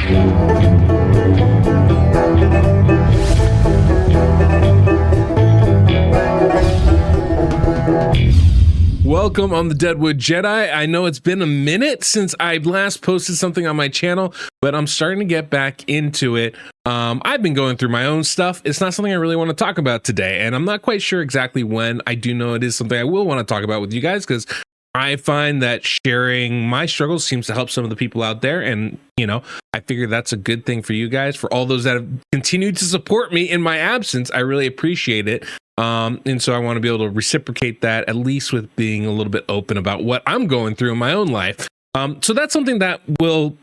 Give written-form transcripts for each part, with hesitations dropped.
Welcome on the Deadwoodjedi. I know it's been a minute since I last posted something on my channel, but I'm starting to get back into it. I've been going through my own stuff. It's not something I really want to talk about today, and I'm not quite sure exactly when. I do know it is something I will want to talk about with you guys because I find that sharing my struggles seems to help some of the people out there, and I figure that's a good thing for you guys. For all those that have continued to support me in my absence, I really appreciate it. And so I want to be able to reciprocate that, at least with being a little bit open about what I'm going through in my own life. So that's something that we'll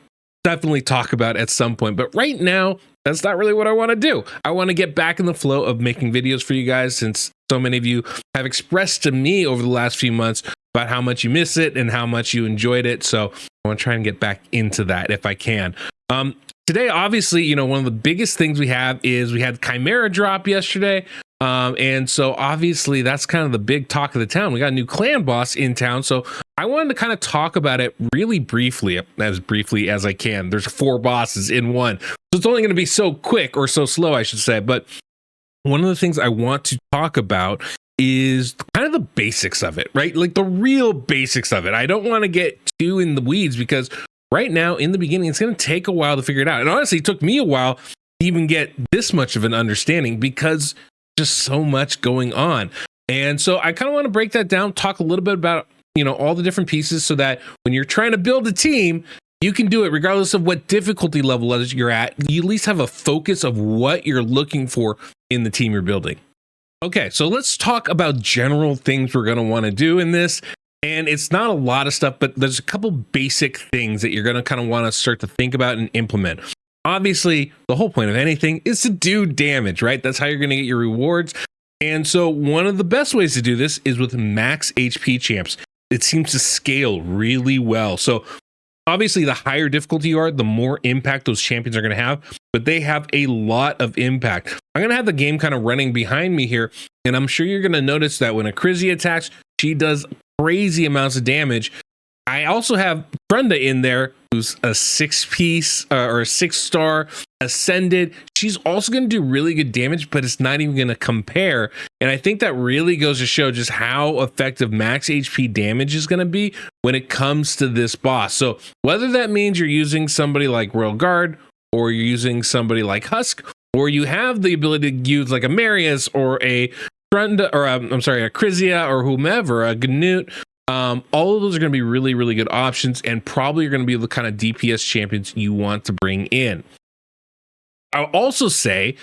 definitely talk about at some point. But right now, that's not really what I want to do. I want to get back in the flow of making videos for you guys, since so many of you have expressed to me over the last few months about how much you miss it and how much you enjoyed it. So I want to try and get back into that if I can. Today, obviously, one of the biggest things we have is we had Chimera drop yesterday. And so obviously that's kind of the big talk of the town. We got a new clan boss in town. So I wanted to kind of talk about it really briefly as I can. There's 4 bosses in one. So it's only going to be so quick, or so slow, I should say. But one of the things I want to talk about is kind of the basics of it, right? Like the real basics of it. I don't want to get too in the weeds because right now in the beginning, it's going to take a while to figure it out. And honestly, it took me a while to even get this much of an understanding because just so much going on. And so I kind of want to break that down, talk a little bit about, all the different pieces so that when you're trying to build a team, you can do it regardless of what difficulty level you're at. You at least have a focus of what you're looking for in the team you're building. Okay, so let's talk about general things we're going to want to do in this. And it's not a lot of stuff, but there's a couple basic things that you're going to kind of want to start to think about and implement. Obviously, the whole point of anything is to do damage, right? That's how you're going to get your rewards. And so one of the best ways to do this is with max HP champs. It seems to scale really well. So obviously, the higher difficulty you are, the more impact those champions are going to have, but they have a lot of impact. I'm going to have the game kind of running behind me here, and I'm sure you're going to notice that when a Crizzy attacks, she does crazy amounts of damage. I also have Brenda in there, who's a 6-piece or a 6-star ascended. She's also going to do really good damage, but it's not even going to compare. And I think that really goes to show just how effective max HP damage is going to be when it comes to this boss. So whether that means you're using somebody like Royal Guard, or you're using somebody like Husk, or you have the ability to use like a Marius or a Brenda, or a Crizia or whomever, a Gnut. All of those are going to be really, really good options, and probably are going to be the kind of DPS champions you want to bring in. I'll also say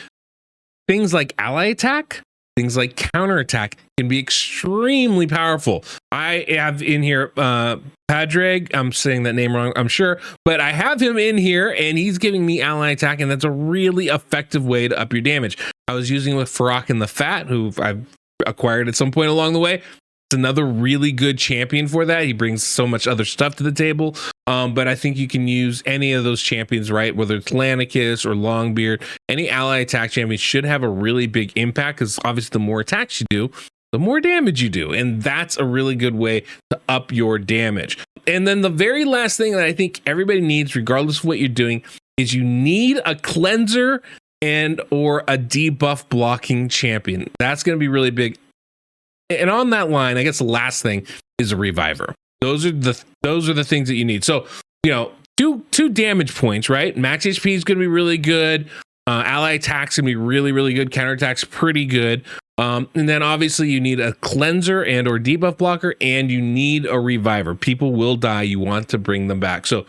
things like ally attack, things like counter attack can be extremely powerful. I have in here Padraig. I'm saying that name wrong, I'm sure, but I have him in here and he's giving me ally attack, and that's a really effective way to up your damage. I was using with Farrak and the Fat, who I've acquired at some point along the way. Another really good champion for that. He brings so much other stuff to the table, but I think you can use any of those champions, right? Whether it's Lanicus or Longbeard, any ally attack champion should have a really big impact, because obviously the more attacks you do, the more damage you do, and that's a really good way to up your damage. And then the very last thing that I think everybody needs, regardless of what you're doing, is you need a cleanser and or a debuff blocking champion. That's going to be really big. And on that line, I guess the last thing is a reviver. Those are the things that you need. So, two damage points, right? Max HP is going to be really good. Ally attacks going to be really, really good. Counterattacks pretty good. And then obviously you need a cleanser and or debuff blocker, and you need a reviver. People will die. You want to bring them back. So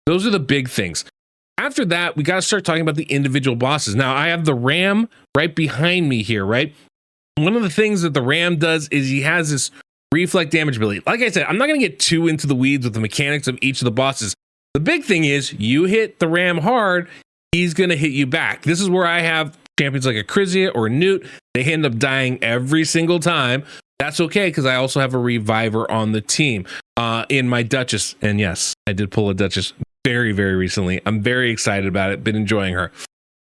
those are the big things. After that, we got to start talking about the individual bosses. Now, I have the Ram right behind me here, right? One of the things that the Ram does is he has this reflect damage ability. Like I said, I'm not going to get too into the weeds with the mechanics of each of the bosses. The big thing is you hit the Ram hard, he's going to hit you back. This is where I have champions like a Crizia or a Gnut. They end up dying every single time. That's okay, because I also have a reviver on the team in my Duchess. And yes, I did pull a Duchess very, very recently. I'm very excited about it. Been enjoying her.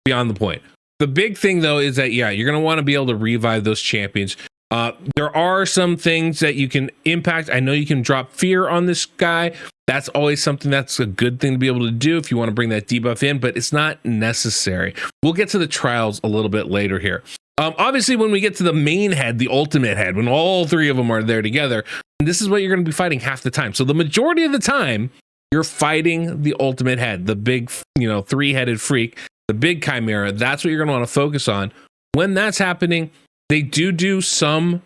Beyond the point. The big thing, though, is that, yeah, you're going to want to be able to revive those champions. There are some things that you can impact. I know you can drop fear on this guy. That's always something that's a good thing to be able to do if you want to bring that debuff in, but it's not necessary. We'll get to the trials a little bit later here. Obviously, when we get to the main head, the ultimate head, when all three of them are there together, this is what you're going to be fighting half the time. So the majority of the time, you're fighting the ultimate head, the big, three-headed freak, the big Chimera. That's what you're going to want to focus on. When that's happening, they do some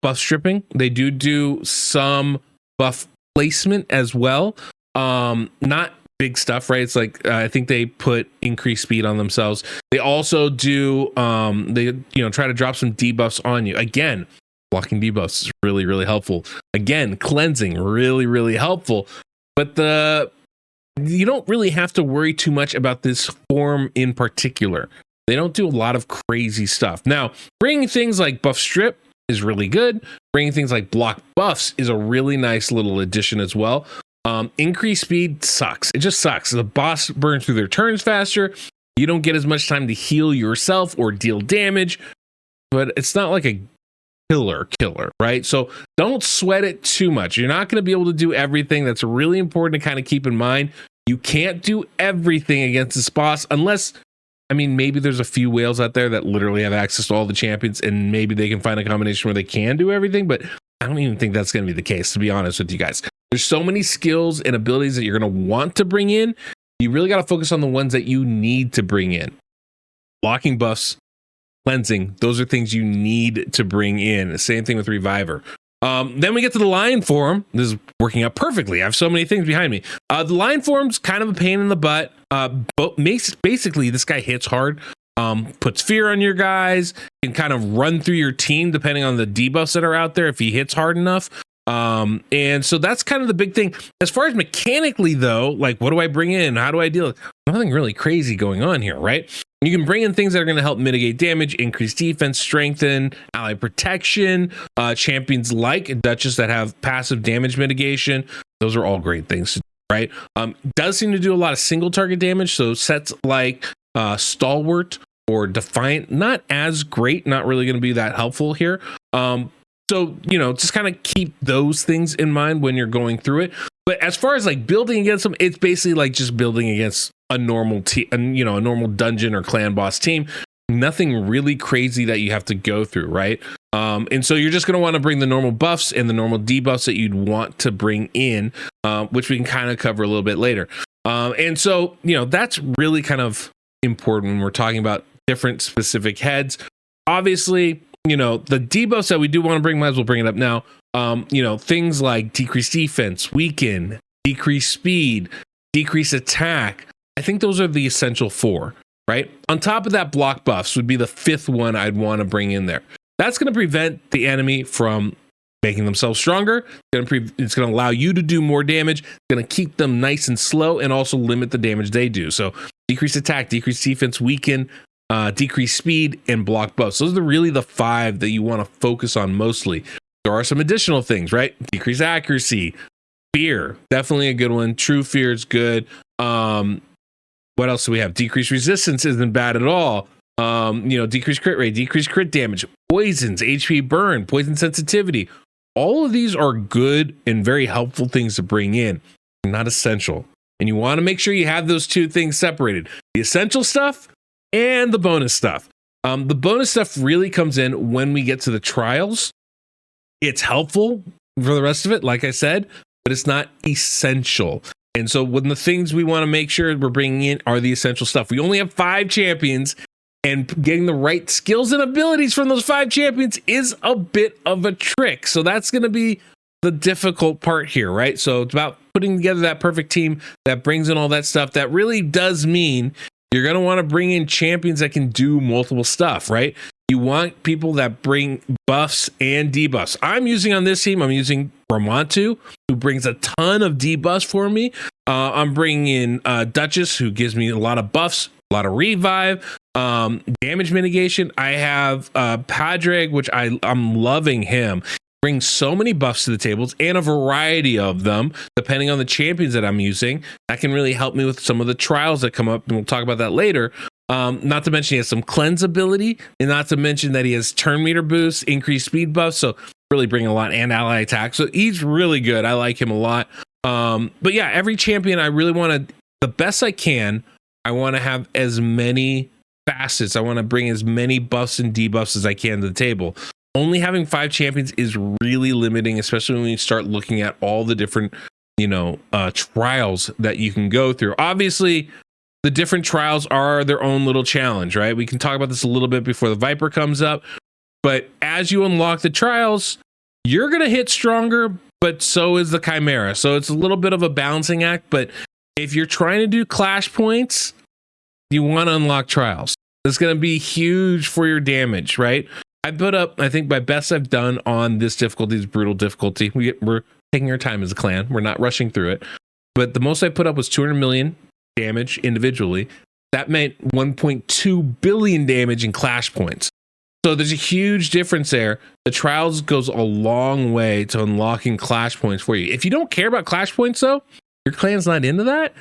buff stripping. They do some buff placement as well. Not big stuff, right? It's like I think they put increased speed on themselves. They also do try to drop some debuffs on you. Again, blocking debuffs is really, really helpful. Again, cleansing, really, really helpful. But you don't really have to worry too much about this form in particular. They don't do a lot of crazy stuff. Now, bringing things like buff strip is really good. Bringing things like block buffs is a really nice little addition as well. Increased speed sucks. It just sucks. The boss burns through their turns faster. You don't get as much time to heal yourself or deal damage, but it's not like a killer, right? So don't sweat it too much. You're not going to be able to do everything. That's really important to kind of keep in mind. You can't do everything against this boss unless, maybe there's a few whales out there that literally have access to all the champions and maybe they can find a combination where they can do everything, but I don't even think that's going to be the case, to be honest with you guys. There's so many skills and abilities that you're going to want to bring in. You really got to focus on the ones that you need to bring in. Blocking buffs, cleansing, those are things you need to bring in. Same thing with Reviver. Then we get to the Lion Form. This is working out perfectly. I have so many things behind me. The Lion Form's kind of a pain in the butt. But basically, this guy hits hard, puts fear on your guys, can kind of run through your team depending on the debuffs that are out there if he hits hard enough. And so that's kind of the big thing. As far as mechanically, though, like what do I bring in? How do I deal with it? Nothing really crazy going on here, right? You can bring in things that are going to help mitigate damage, increase defense, strengthen, ally protection, champions like Duchess that have passive damage mitigation. Those are all great things to do, right? Does seem to do a lot of single target damage. So sets like Stalwart or Defiant, not as great, not really going to be that helpful here. So, just kind of keep those things in mind when you're going through it. But as far as like building against them, it's basically like just building against a normal team, a normal dungeon or clan boss team. Nothing really crazy that you have to go through, right? And so you're just going to want to bring the normal buffs and the normal debuffs that you'd want to bring in, which we can kind of cover a little bit later. And so, that's really kind of important when we're talking about different specific heads. Obviously, the debuffs that we do want to bring, might as well bring it up now. Things like decreased defense, weaken, decreased speed, decreased attack. I think those are the essential four, right? On top of that, block buffs would be the fifth one I'd want to bring in there. That's going to prevent the enemy from making themselves stronger. It's going to allow you to do more damage. It's going to keep them nice and slow and also limit the damage they do. So decreased attack, decreased defense, weaken, decreased speed, and block buffs. Those are really the five that you want to focus on mostly. There are some additional things, right? Decreased accuracy, fear, definitely a good one. True fear is good. What else do we have? Decreased resistance isn't bad at all. Decreased crit rate, decreased crit damage, poisons, HP burn, poison sensitivity. All of these are good and very helpful things to bring in. They're not essential. And you want to make sure you have those two things separated. The essential stuff and the bonus stuff. The bonus stuff really comes in when we get to the trials. It's helpful for the rest of it, like I said, but it's not essential. And so when the things we want to make sure we're bringing in are the essential stuff. We only have 5 champions, and getting the right skills and abilities from those 5 champions is a bit of a trick. So that's going to be the difficult part here, right? So it's about putting together that perfect team that brings in all that stuff. That really does mean you're going to want to bring in champions that can do multiple stuff, right? You want people that bring buffs and debuffs. I'm using on this team, I'm using Ramontu, who brings a ton of debuffs for me. I'm bringing in Duchess, who gives me a lot of buffs, a lot of revive, damage mitigation. I have Padraig, which I'm loving him. Brings so many buffs to the tables and a variety of them, depending on the champions that I'm using. That can really help me with some of the trials that come up, and we'll talk about that later. Not to mention he has some cleanse ability, and not to mention that he has turn meter boost, increased speed buff, so really bringing a lot, and ally attack. So he's really good. I like him a lot. But yeah, every champion I really want to, the best I can, I want to have as many facets. I want to bring as many buffs and debuffs as I can to the table. Only having 5 champions is really limiting, especially when you start looking at all the different, trials that you can go through. Obviously, the different trials are their own little challenge, right? We can talk about this a little bit before the Viper comes up. But as you unlock the trials, you're going to hit stronger, but so is the Chimera. So it's a little bit of a balancing act. But if you're trying to do clash points, you want to unlock trials. It's going to be huge for your damage, right? I put up, I think my best I've done on this difficulty is brutal difficulty. We're taking our time as a clan. We're not rushing through it. But the most I put up was 200 million damage individually. That meant 1.2 billion damage in clash points. So there's a huge difference there. The trials goes a long way to unlocking clash points for you. If you don't care about clash points though, your clan's not into that,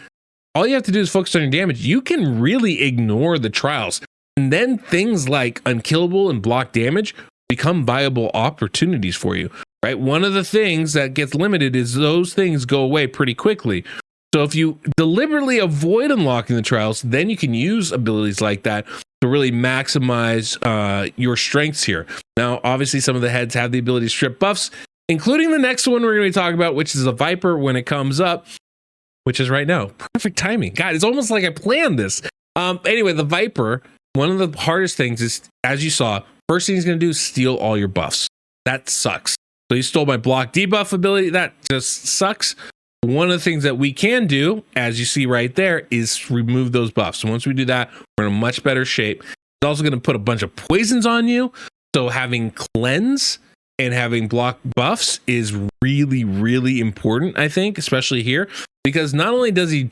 all you have to do is focus on your damage. You can really ignore the trials. And then things like unkillable and block damage become viable opportunities for you, right? One of the things that gets limited is those things go away pretty quickly. So if you deliberately avoid unlocking the trials, then you can use abilities like that to really maximize your strengths here. Now, obviously, some of the heads have the ability to strip buffs, including the next one we're going to be talking about, which is a Viper when it comes up, which is right now. Perfect timing. God, it's almost like I planned this. Anyway, the Viper, one of the hardest things is, as you saw, first thing he's going to do is steal all your buffs. That sucks. So he stole my block debuff ability. That just sucks. One of the things that we can do, as you see right there, is remove those buffs. So once we do that, we're in a much better shape. It's also going to put a bunch of poisons on you. So having cleanse and having block buffs is really, really important, I think, especially here, because not only does he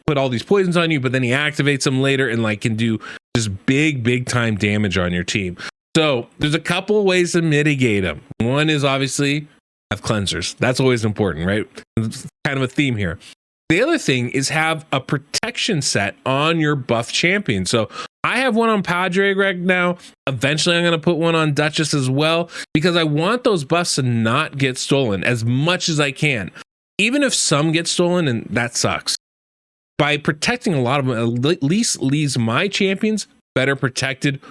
put all these poisons on you, but then he activates them later and can do just big time damage on your team. So there's a couple of ways to mitigate them. One is obviously have cleansers. That's always important, right? It's kind of a theme here. The other thing is have a protection set on your buff champion. So I have one on Padre right now. Eventually I'm going to put one on Duchess as well, because I want those buffs to not get stolen as much as I can. Even if some get stolen, and that sucks. By protecting a lot of them, at least leaves my champions better protected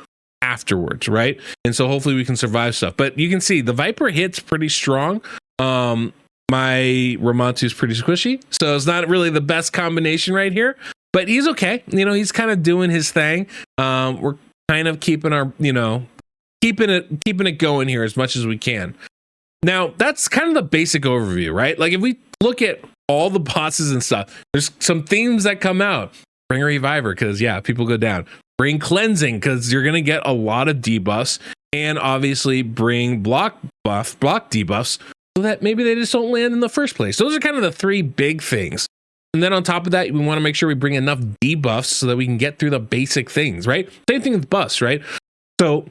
afterwards, right? And so hopefully we can survive stuff. But you can see the Viper hits pretty strong. My Ramontu is pretty squishy, so it's not really the best combination right here, but he's okay. He's kind of doing his thing. We're kind of keeping our, keeping it going here as much as we can. Now, that's kind of the basic overview, right? Like if we look at all the bosses and stuff, there's some themes that come out. Bring a reviver, because people go down. Bring cleansing, because you're going to get a lot of debuffs, and obviously bring block debuffs, so that maybe they just don't land in the first place. Those are kind of the 3 big things. And then on top of that, we want to make sure we bring enough debuffs so that we can get through the basic things, right? Same thing with buffs, right? So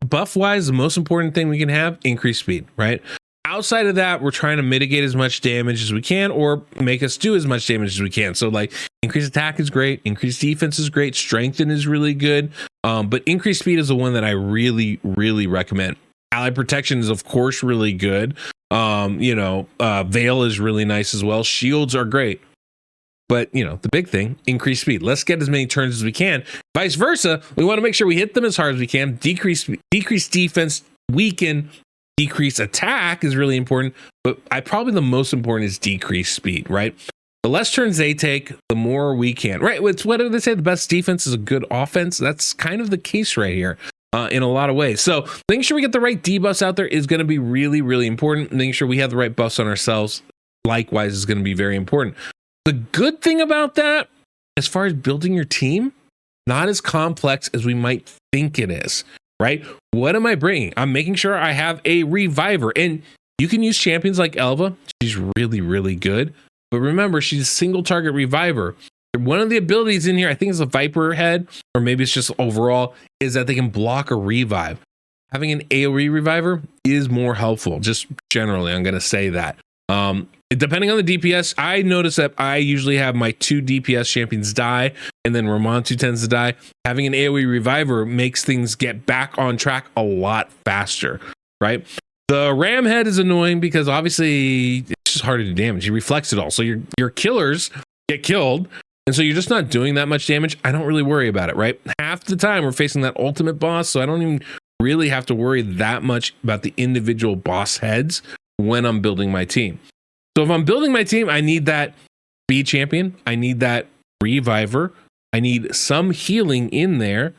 buff wise, the most important thing we can have, increased speed, right? Outside of that, we're trying to mitigate as much damage as we can, or make us do as much damage as we can. So increased attack is great, increased defense is great, strengthen is really good, but increased speed is the one that I really, really recommend. Ally protection is of course really good. Veil is really nice as well. Shields are great. But the big thing, increase speed. Let's get as many turns as we can. Vice versa, we want to make sure we hit them as hard as we can. Decrease defense, weaken. Decrease attack is really important, but probably the most important is decrease speed, right? The less turns they take, the more we can, right? It's what do they say? The best defense is a good offense. That's kind of the case right here in a lot of ways. So making sure we get the right debuffs out there is going to be really, really important. Making sure we have the right buffs on ourselves, likewise, is going to be very important. The good thing about that, as far as building your team, not as complex as we might think it is. Right? What am I bringing? I'm making sure I have a reviver, and you can use champions like Elva. She's really, really good. But remember, she's a single target reviver. One of the abilities in here, I think it's a Viper head, or maybe it's just overall, is that they can block a revive. Having an AoE reviver is more helpful. Just generally, I'm going to say that. depending on the DPS, I notice that I usually have my 2 DPS champions die, and then Ramontu tends to die. Having an AoE reviver makes things get back on track a lot faster, right? The ram head is annoying because obviously it's just hard to do damage. He reflects it all. So your killers get killed, and so you're just not doing that much damage. I don't really worry about it, right? Half the time we're facing that ultimate boss, so I don't even really have to worry that much about the individual boss heads when I'm building my team. So if I'm building my team, I need that speed champion. I need that reviver. I need some healing in there.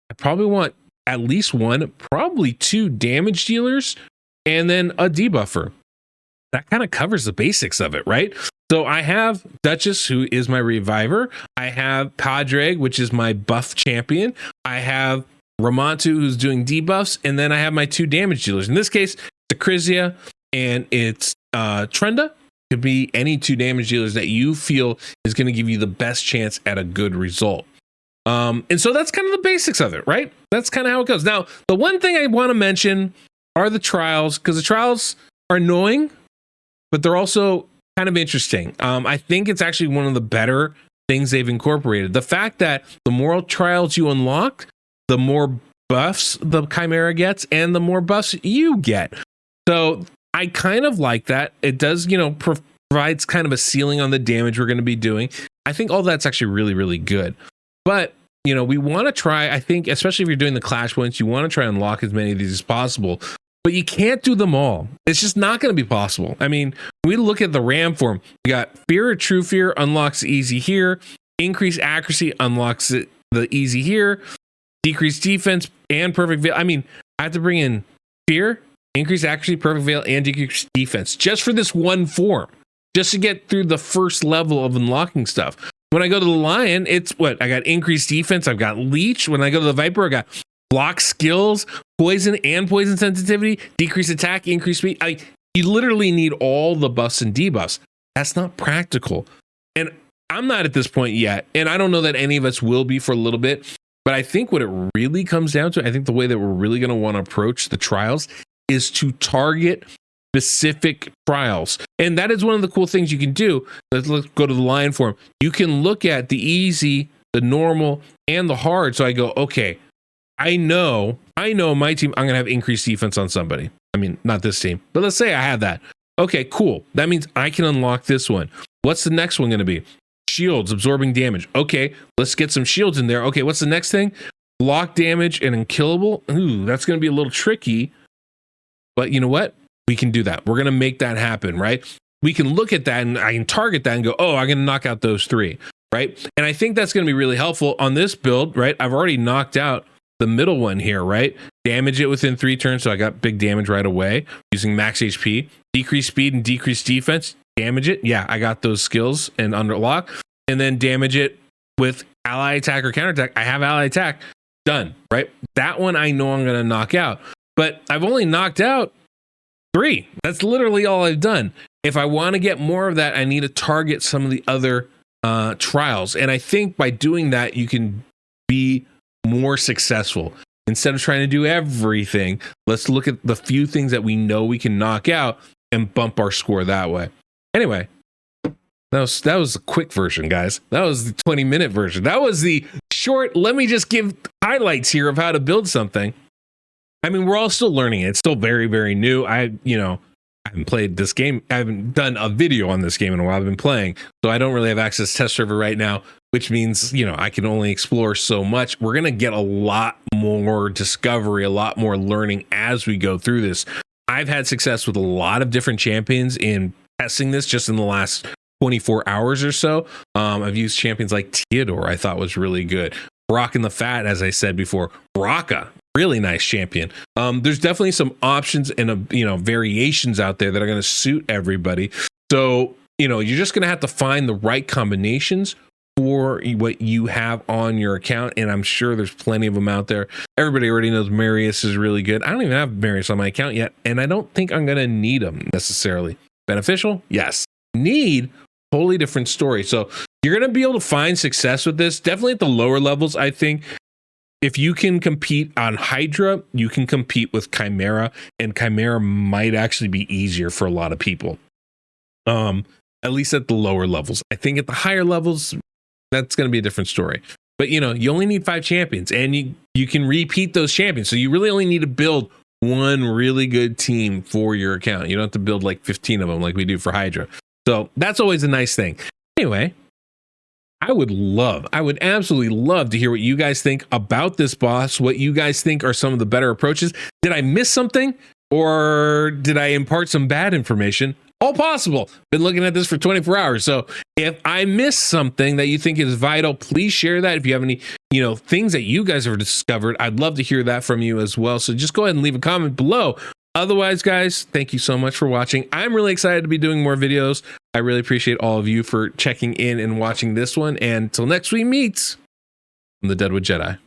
I probably want at least 1, probably 2 damage dealers, and then a debuffer. That kind of covers the basics of it, right? So I have Duchess, who is my reviver. I have Padraig, which is my buff champion. I have Ramontu, who's doing debuffs, and then I have my 2 damage dealers. In this case, it's Acrizia and it's Trenda. Could be any 2 damage dealers that you feel is going to give you the best chance at a good result. And so that's kind of the basics of it, right? That's kind of how it goes. Now, the one thing I want to mention are the trials, because the trials are annoying, but they're also kind of interesting. I think it's actually one of the better things they've incorporated. The fact that the more trials you unlock, the more buffs the Chimera gets and the more buffs you get. So I kind of like that. It does, provides kind of a ceiling on the damage we're going to be doing. I think all that's actually really, really good. But, we want to try, I think, especially if you're doing the clash points, you want to try and unlock as many of these as possible. But you can't do them all. It's just not going to be possible. I mean, when we look at the RAM form, we got Fear or True Fear unlocks easy here. Increased accuracy unlocks the easy here. Decreased defense and perfect veil. I mean, I have to bring in Fear, increased accuracy, perfect veil, and decreased defense just for this one form, just to get through the first level of unlocking stuff. When I go to the Lion, it's what? I got increased defense. I've got Leech. When I go to the Viper, I got block skills, poison and poison sensitivity, decreased attack, increased speed. You literally need all the buffs and debuffs. That's not practical. And I'm not at this point yet. And I don't know that any of us will be for a little bit. But I think what it really comes down to, I think the way that we're really going to want to approach the trials is to target specific trials. And that is one of the cool things you can do. Let's go to the Lion form. You can look at the easy, the normal, and the hard. So I go, okay, I know my team, I'm going to have increased defense on somebody. I mean, not this team, but let's say I have that. Okay, cool. That means I can unlock this one. What's the next one going to be? Shields, absorbing damage. Okay, let's get some shields in there. Okay, what's the next thing? Block damage and unkillable. Ooh, that's going to be a little tricky. But you know what? We can do that. We're going to make that happen, right? We can look at that and I can target that and go, oh, I'm going to knock out those 3, right? And I think that's going to be really helpful on this build, right? I've already knocked out the middle one here, right? Damage it within 3 turns, so I got big damage right away using max HP. Decrease speed and decrease defense. Damage it. Yeah, I got those skills and underlock. And then damage it with ally attack or counterattack. I have ally attack. Done, right? That one I know I'm going to knock out. But I've only knocked out 3. That's literally all I've done. If I want to get more of that, I need to target some of the other trials. And I think by doing that, you can be more successful. Instead of trying to do everything, let's look at the few things that we know we can knock out and bump our score that way. Anyway, that was a quick version, guys. That was the 20-minute version. That was the short, let me just give highlights here of how to build something. I mean, we're all still learning it. It's still very, very new. I haven't played this game. I haven't done a video on this game in a while. I've been playing, so I don't really have access to test server right now, which means, I can only explore so much. We're going to get a lot more discovery, a lot more learning as we go through this. I've had success with a lot of different champions in testing this just in the last 24 hours or so. I've used champions like Theodore, I thought was really good. Brock and the Fat, as I said before. Brocka, really nice champion. There's definitely some options and variations out there that are going to suit everybody. So you're just going to have to find the right combinations for what you have on your account, and I'm sure there's plenty of them out there. Everybody already knows Marius is really good. I don't even have Marius on my account yet, and I don't think I'm going to need them necessarily. Beneficial? Yes. Need? Totally different story. So you're going to be able to find success with this, definitely at the lower levels. I think if you can compete on Hydra, you can compete with Chimera, and Chimera might actually be easier for a lot of people. At least at the lower levels. I think at the higher levels, that's going to be a different story. But you only need 5 champions, and you can repeat those champions. So you really only need to build one really good team for your account. You don't have to build like 15 of them like we do for Hydra. So that's always a nice thing. Anyway, I would absolutely love to hear what you guys think about this boss, what you guys think are some of the better approaches. Did I miss something, or did I impart some bad information? All possible. Been looking at this for 24 hours. So if I missed something that you think is vital, please share that. If you have any, things that you guys have discovered, I'd love to hear that from you as well. So just go ahead and leave a comment below. Otherwise, guys, thank you so much for watching. I'm really excited to be doing more videos. I really appreciate all of you for checking in and watching this one. And until next we meet, I'm the Deadwood Jedi.